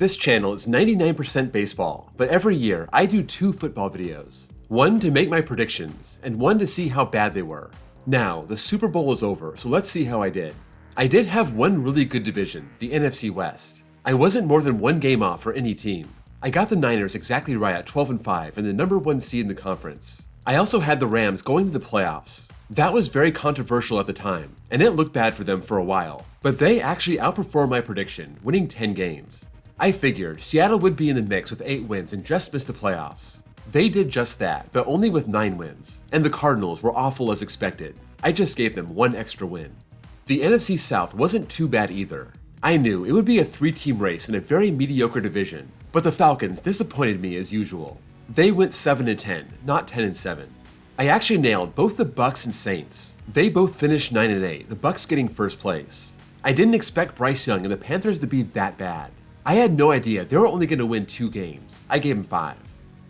This channel is 99% baseball, but every year I do 2 football videos. One to make my predictions, and one to see how bad they were. Now, the Super Bowl is over, so let's see how I did. I did have one really good division, the NFC West. I wasn't more than 1 game off for any team. I got the Niners exactly right at 12-5 and the number 1 seed in the conference. I also had the Rams going to the playoffs. That was very controversial at the time, and it looked bad for them for a while. But they actually outperformed my prediction, winning 10 games. I figured Seattle would be in the mix with 8 wins and just miss the playoffs. They did just that, but only with 9 wins. And the Cardinals were awful as expected. I just gave them 1 extra win. The NFC South wasn't too bad either. I knew it would be a 3-team race in a very mediocre division, but the Falcons disappointed me as usual. They went 7-10, not 10-7. I actually nailed both the Bucs and Saints. They both finished 9-8, the Bucs getting first place. I didn't expect Bryce Young and the Panthers to be that bad. I had no idea they were only going to win 2 games. I gave them 5.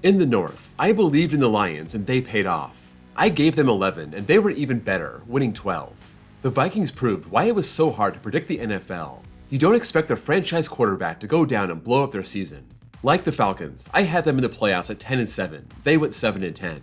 In the North, I believed in the Lions and they paid off. I gave them 11 and they were even better, winning 12. The Vikings proved why it was so hard to predict the NFL. You don't expect their franchise quarterback to go down and blow up their season. Like the Falcons, I had them in the playoffs at 10-7. They went 7-10.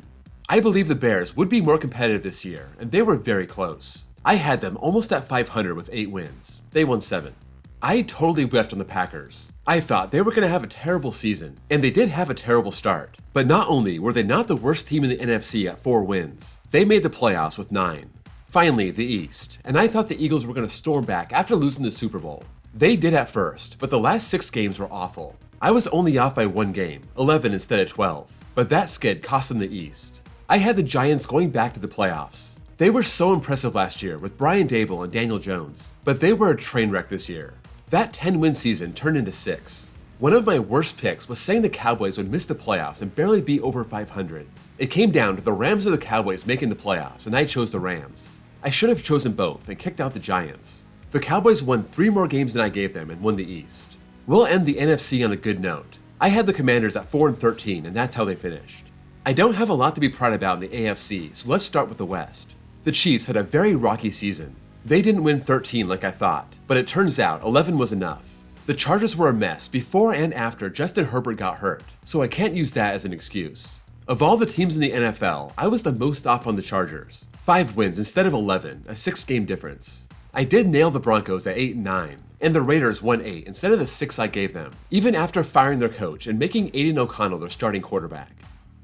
I believe the Bears would be more competitive this year, and they were very close. I had them almost at 500 with 8 wins. They won 7. I totally whiffed on the Packers. I thought they were going to have a terrible season, and they did have a terrible start. But not only were they not the worst team in the NFC at 4 wins, they made the playoffs with 9. Finally, the East, and I thought the Eagles were going to storm back after losing the Super Bowl. They did at first, but the last 6 games were awful. I was only off by 1 game, 11 instead of 12, but that skid cost them the East. I had the Giants going back to the playoffs. They were so impressive last year with Brian Dable and Daniel Jones, but they were a train wreck this year. That 10-win season turned into 6. One of my worst picks was saying the Cowboys would miss the playoffs and barely be over 500. It came down to the Rams or the Cowboys making the playoffs, and I chose the Rams. I should have chosen both and kicked out the Giants. The Cowboys won 3 more games than I gave them and won the East. We'll end the NFC on a good note. I had the Commanders at 4-13, and that's how they finished. I don't have a lot to be proud about in the AFC, so let's start with the West. The Chiefs had a very rocky season. They didn't win 13 like I thought, but it turns out 11 was enough. The Chargers were a mess before and after Justin Herbert got hurt, so I can't use that as an excuse. Of all the teams in the NFL, I was the most off on the Chargers. 5 wins instead of 11, a 6-game difference. I did nail the Broncos at 8-9, and the Raiders won 8 instead of the 6 I gave them, even after firing their coach and making Aiden O'Connell their starting quarterback.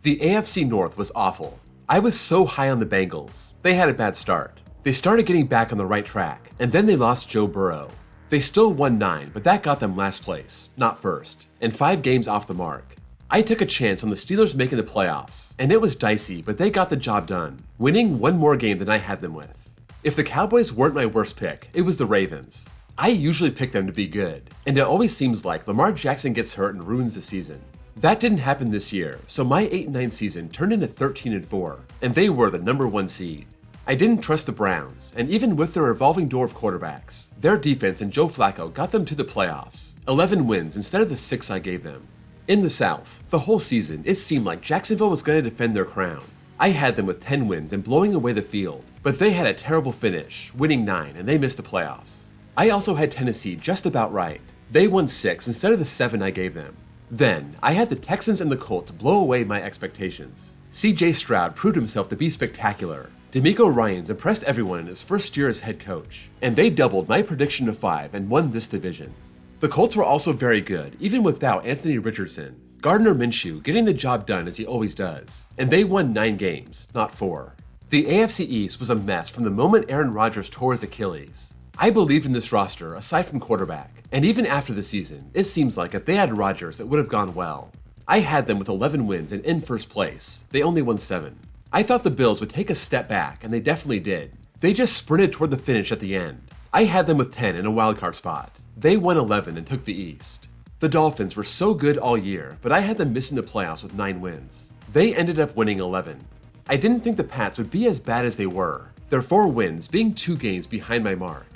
The AFC North was awful. I was so high on the Bengals. They had a bad start. They started getting back on the right track, and then they lost Joe Burrow. They still won 9, but that got them last place, not first, and 5 games off the mark. I took a chance on the Steelers making the playoffs, and it was dicey, but they got the job done, winning 1 more game than I had them with. If the Cowboys weren't my worst pick, it was the Ravens. I usually pick them to be good, and it always seems like Lamar Jackson gets hurt and ruins the season. That didn't happen this year, so my 8-9 season turned into 13-4, and they were the number 1 seed. I didn't trust the Browns, and even with their revolving door of quarterbacks, their defense and Joe Flacco got them to the playoffs, 11 wins instead of the 6 I gave them. In the South, the whole season, it seemed like Jacksonville was going to defend their crown. I had them with 10 wins and blowing away the field, but they had a terrible finish, winning 9, and they missed the playoffs. I also had Tennessee just about right. They won 6 instead of the 7 I gave them. Then, I had the Texans and the Colts blow away my expectations. CJ Stroud proved himself to be spectacular. D'Amico Ryans impressed everyone in his first year as head coach, and they doubled my prediction to 5 and won this division. The Colts were also very good, even without Anthony Richardson. Gardner Minshew getting the job done as he always does, and they won 9 games, not 4. The AFC East was a mess from the moment Aaron Rodgers tore his Achilles. I believed in this roster aside from quarterback, and even after the season, it seems like if they had Rodgers, it would have gone well. I had them with 11 wins and in first place. They only won 7. I thought the Bills would take a step back, and they definitely did. They just sprinted toward the finish at the end. I had them with 10 in a wildcard spot. They won 11 and took the East. The Dolphins were so good all year, but I had them missing the playoffs with 9 wins. They ended up winning 11. I didn't think the Pats would be as bad as they were, their 4 wins being 2 games behind my mark.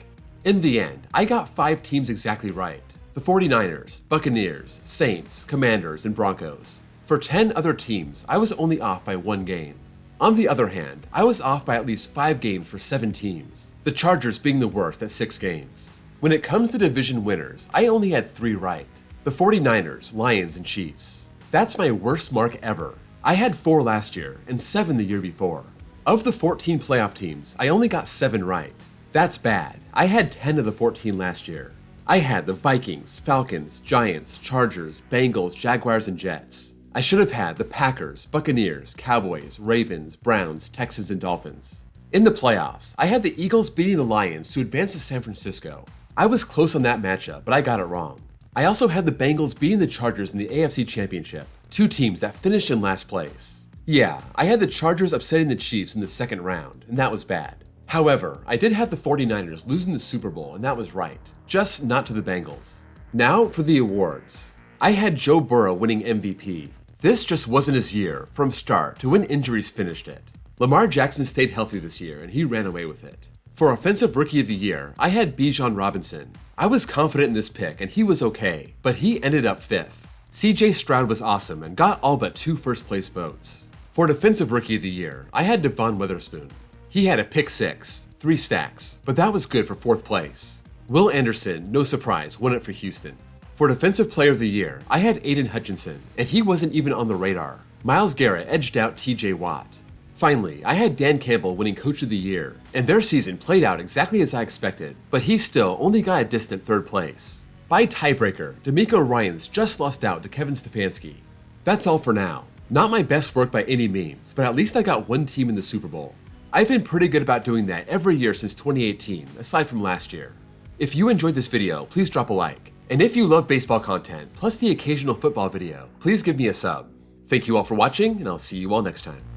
In the end, I got 5 teams exactly right. The 49ers, Buccaneers, Saints, Commanders, and Broncos. For 10 other teams, I was only off by 1 game. On the other hand, I was off by at least 5 games for 7 teams, the Chargers being the worst at 6 games. When it comes to division winners, I only had 3 right. The 49ers, Lions, and Chiefs. That's my worst mark ever. I had 4 last year and 7 the year before. Of the 14 playoff teams, I only got 7 right. That's bad. I had 10 of the 14 last year. I had the Vikings, Falcons, Giants, Chargers, Bengals, Jaguars, and Jets. I should have had the Packers, Buccaneers, Cowboys, Ravens, Browns, Texans, and Dolphins. In the playoffs, I had the Eagles beating the Lions to advance to San Francisco. I was close on that matchup, but I got it wrong. I also had the Bengals beating the Chargers in the AFC Championship, 2 teams that finished in last place. Yeah, I had the Chargers upsetting the Chiefs in the second round, and that was bad. However, I did have the 49ers losing the Super Bowl, and that was right, just not to the Bengals. Now for the awards. I had Joe Burrow winning MVP. This just wasn't his year, from start to when injuries finished it. Lamar Jackson stayed healthy this year, and he ran away with it. For Offensive Rookie of the Year, I had Bijan Robinson. I was confident in this pick, and he was okay, but he ended up 5th. CJ Stroud was awesome and got all but 2 first-place votes. For Defensive Rookie of the Year, I had Devon Witherspoon. He had a pick 6, 3 sacks, but that was good for 4th place. Will Anderson, no surprise, won it for Houston. For Defensive Player of the Year, I had Aiden Hutchinson, and he wasn't even on the radar. Myles Garrett edged out TJ Watt. Finally, I had Dan Campbell winning Coach of the Year, and their season played out exactly as I expected, but he still only got a distant 3rd place. By tiebreaker, D'Amico Ryans just lost out to Kevin Stefanski. That's all for now. Not my best work by any means, but at least I got 1 team in the Super Bowl. I've been pretty good about doing that every year since 2018, aside from last year. If you enjoyed this video, please drop a like. And if you love baseball content, plus the occasional football video, please give me a sub. Thank you all for watching, and I'll see you all next time.